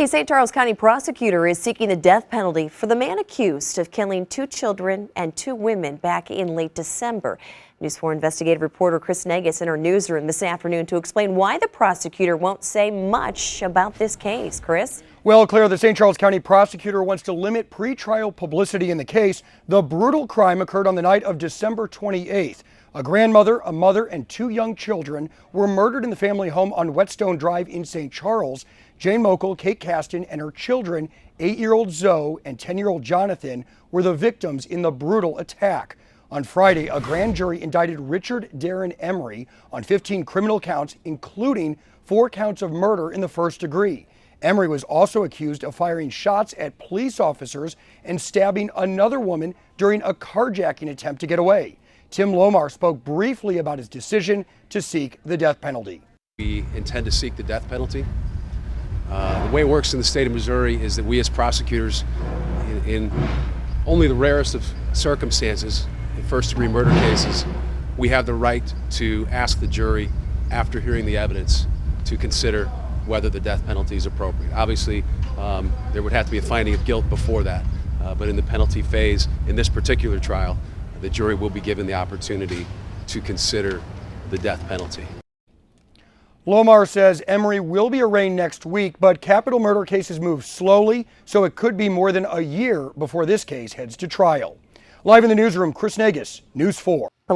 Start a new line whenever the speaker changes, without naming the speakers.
A St. Charles County prosecutor is seeking the death penalty for the man accused of killing 2 children and 2 women back in late December. News 4 investigative reporter Chris Negus in our newsroom this afternoon to explain why the prosecutor won't say much about this case. Chris?
Well, Claire, the St. Charles County prosecutor wants to limit pretrial publicity in the case. The brutal crime occurred on the night of December 28th. A grandmother, a mother, and 2 young children were murdered in the family home on Whetstone Drive in St. Charles. Jane Mokel, Kate Caston, and her children, 8-year-old Zoe and 10-year-old Jonathan, were the victims in the brutal attack. On Friday, a grand jury indicted Richard Emery on 15 criminal counts, including 4 counts of murder in the first degree. Emery was also accused of firing shots at police officers and stabbing another woman during a carjacking attempt to get away. Tim Lomar spoke briefly about his decision to seek the death penalty.
We intend to seek the death penalty. The way it works in the state of Missouri is that we as prosecutors, in only the rarest of circumstances, in first-degree murder cases, we have the right to ask the jury, after hearing the evidence, to consider whether the death penalty is appropriate. Obviously, there would have to be a finding of guilt before that, but in the penalty phase, in this particular trial, the jury will be given the opportunity to consider the death penalty.
Lomar says Emery will be arraigned next week, but capital murder cases move slowly, so it could be more than a year before this case heads to trial. Live in the newsroom, Chris Negus, News 4.